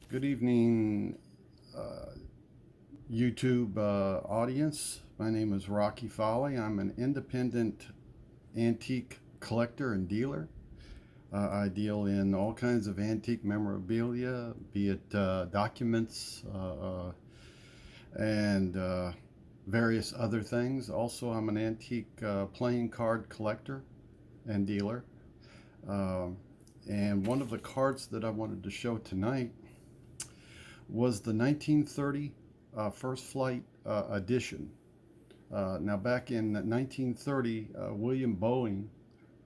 Good evening, uh, YouTube audience. My name is Rocky Folly. I'm an independent antique collector and dealer. I deal in all kinds of antique memorabilia, be it documents and various other things. Also, I'm an antique playing card collector and dealer. Um, and one of the cards that I wanted to show tonight was the 1930 First Flight edition. Now, back in 1930, William Boeing,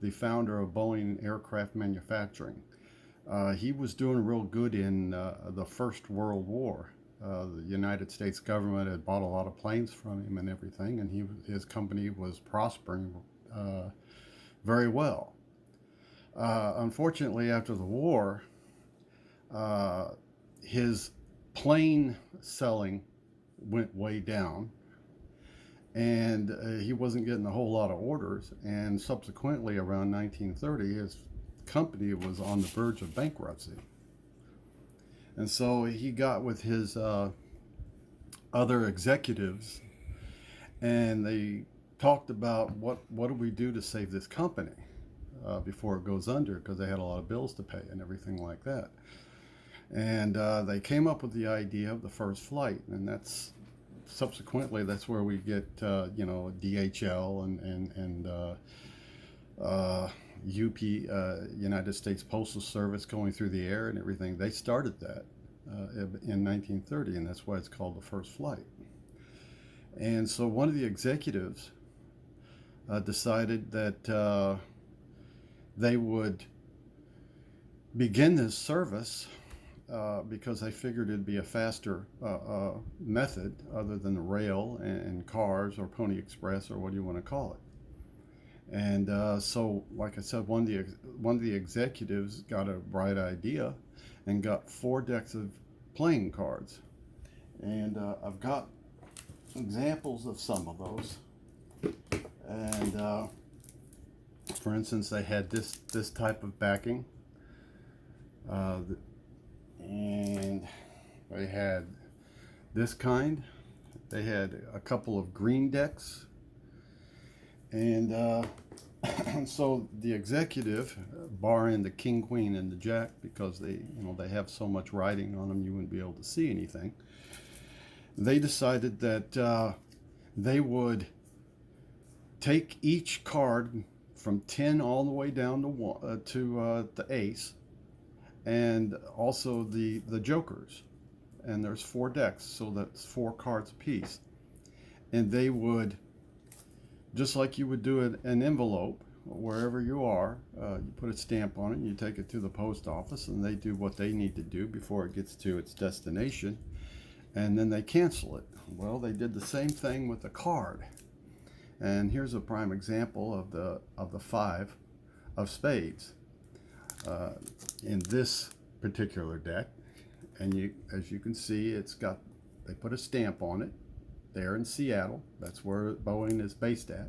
the founder of Boeing Aircraft Manufacturing, he was doing real good in the First World War. The United States government had bought a lot of planes from him and everything, and his company was prospering very well. Unfortunately, after the war, uh, his plane selling went way down, and he wasn't getting a whole lot of orders. And subsequently, around 1930, his company was on the verge of bankruptcy. And so he got with his other executives, and they talked about what do we do to save this company before it goes under, because they had a lot of bills to pay and everything like that. And they came up with the idea of the first flight, and that's subsequently that's where we get DHL and UP, United States Postal Service, going through the air and everything. They started that in 1930, and that's why it's called the first flight. And so one of the executives decided that they would begin this service because I figured it'd be a faster method other than the rail and cars or Pony Express or what do you want to call it. And so, like I said, one of the executives got a bright idea and got 4 decks of playing cards. And I've got examples of some of those. And for instance, they had this type of backing. Uh, and they had this kind. They had a couple of green decks, and so the executive, barring the king, queen, and the jack, because they have so much writing on them you wouldn't be able to see anything. They decided that they would take each card from 10 all the way down to the ace, and also the jokers. And there's 4 decks, so that's 4 cards apiece. And they would, just like you would do an envelope wherever you are, you put a stamp on it and you take it to the post office, and they do what they need to do before it gets to its destination, and then they cancel it. Well, they did the same thing with the card. And here's a prime example of the 5 of spades in this particular deck. And as you can see, they put a stamp on it there in Seattle. That's where Boeing is based at.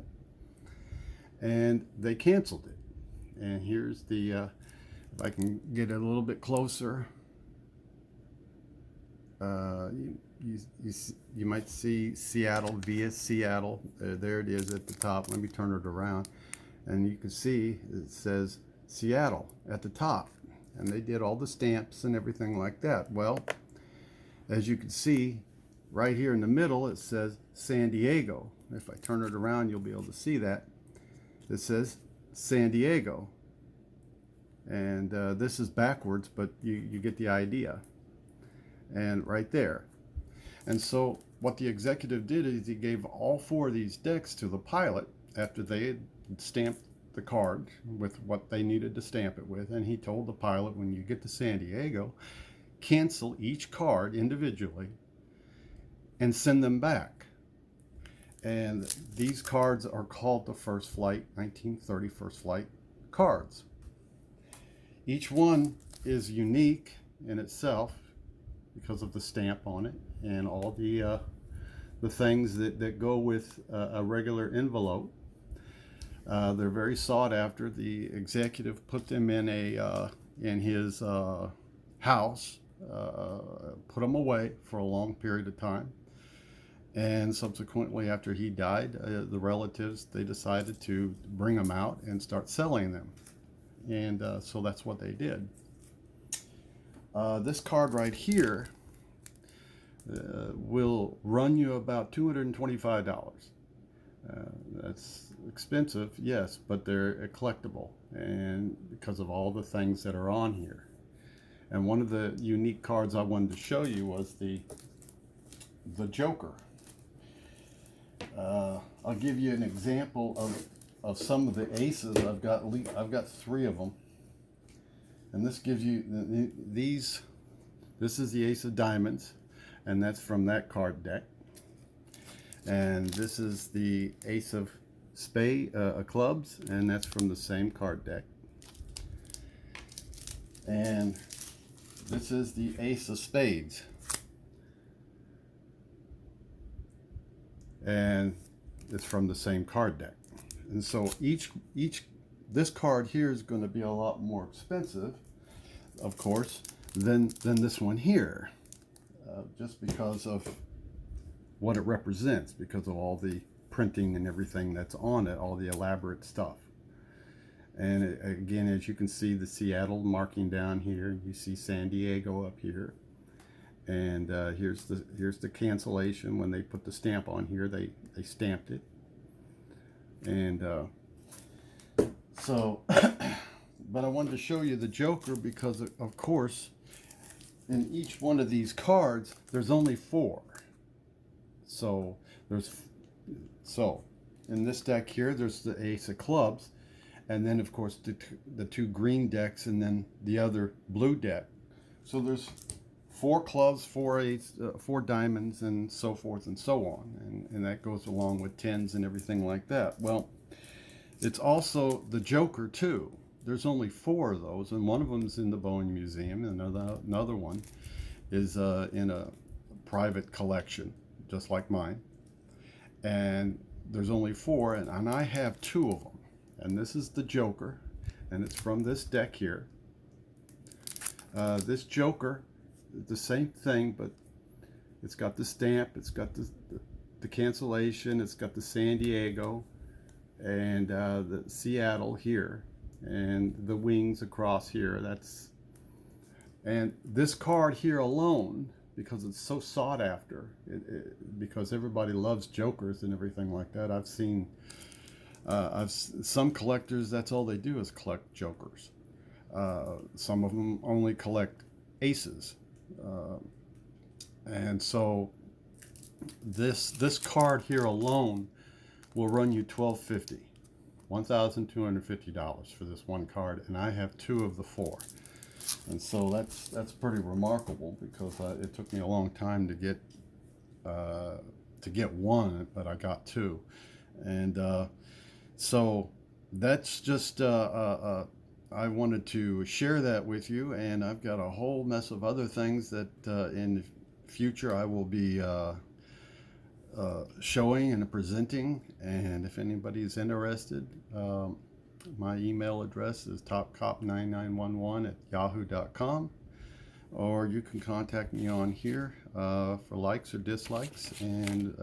And they canceled it. And here's if I can get it a little bit closer, you might see Seattle via Seattle. There it is at the top. Let me turn it around. And you can see it says Seattle at the top. And they did all the stamps and everything like that. Well, as you can see, right here in the middle, it says San Diego. If I turn it around, you'll be able to see that. It says San Diego. And this is backwards, but you get the idea. And right there. And so what the executive did is he gave all 4 of these decks to the pilot after they had stamped the card with what they needed to stamp it with. And he told the pilot, when you get to San Diego, cancel each card individually and send them back. And these cards are called the First Flight 1930 First Flight cards. Each one is unique in itself because of the stamp on it and all the things that go with a regular envelope. They're very sought after. The executive put them in his house put them away for a long period of time. And subsequently, after he died, the relatives, they decided to bring them out and start selling them. And so that's what they did. This card right here will run you about $225. That's expensive, yes, but they're collectible, and because of all the things that are on here. And one of the unique cards I wanted to show you was the Joker. I'll give you an example of some of the aces. I've got 3 of them, and this gives you these. This is the Ace of Diamonds, and that's from that card deck. And this is the Ace of Clubs, and that's from the same card deck. And this is the Ace of Spades, and it's from the same card deck. And so this card here is going to be a lot more expensive, of course, than this one here, just because of what it represents, because of all the printing and everything that's on it, all the elaborate stuff. And again, as you can see, the Seattle marking down here, you see San Diego up here, and here's the cancellation. When they put the stamp on here, they stamped it. And so but I wanted to show you the Joker because of course in each one of these cards there's only 4. So in this deck here, there's the Ace of Clubs, and then of course the 2 green decks, and then the other blue deck. So there's 4 clubs, 4 ace, 4 diamonds, and so forth and so on, and that goes along with 10s and everything like that. Well, it's also the Joker too. There's only 4 of those, and one of them is in the Boeing Museum, and another one is in a private collection, just like mine. And there's only 4, and I have 2 of them. And this is the Joker, and it's from this deck here. This Joker, the same thing, but it's got the stamp, it's got the cancellation, it's got the San Diego, and the Seattle here, and the wings across here. And this card here alone, because it's so sought after, because everybody loves Jokers and everything like that. I've seen some collectors, that's all they do is collect Jokers. Some of them only collect aces. And so this card here alone will run you $1,250, $1,250 for this one card, and I have 2 of the 4. And so that's pretty remarkable, because it took me a long time to get one, but I got 2. And so that's just I wanted to share that with you, and I've got a whole mess of other things that in the future I will be showing and presenting. And if anybody's interested, my email address is topcop9911@yahoo.com, or you can contact me on here for likes or dislikes. And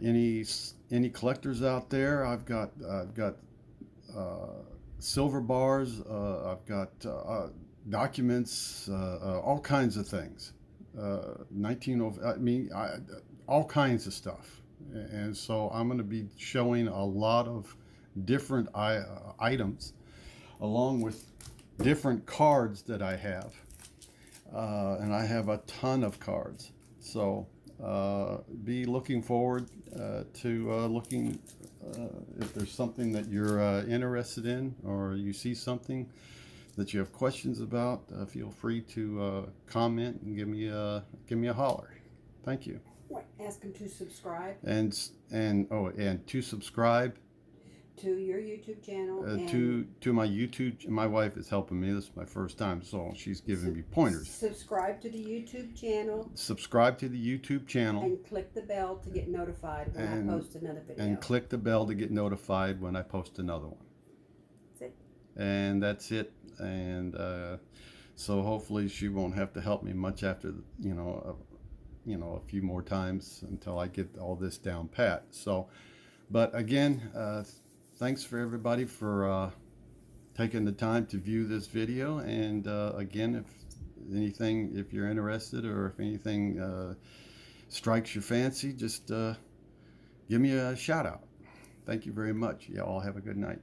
any collectors out there, I've got silver bars, I've got documents, all kinds of things, all kinds of stuff. And so I'm going to be showing a lot of different items, along with different cards that I have, and I have a ton of cards. So be looking forward to looking if there's something that you're interested in, or you see something that you have questions about. Feel free to comment and give me a holler. Thank you. Ask them to subscribe. And to subscribe to your YouTube channel. To my YouTube. My wife is helping me. This is my first time, so she's giving me pointers. Subscribe to the YouTube channel. Subscribe to the YouTube channel. And click the bell to get notified when I post another video. And click the bell to get notified when I post another one. That's it. And that's it. And So hopefully she won't have to help me much after, a few more times until I get all this down pat. So, but again, thanks for everybody for taking the time to view this video. And again, if you're interested, or if anything strikes your fancy, just give me a shout out. Thank you very much. You all have a good night.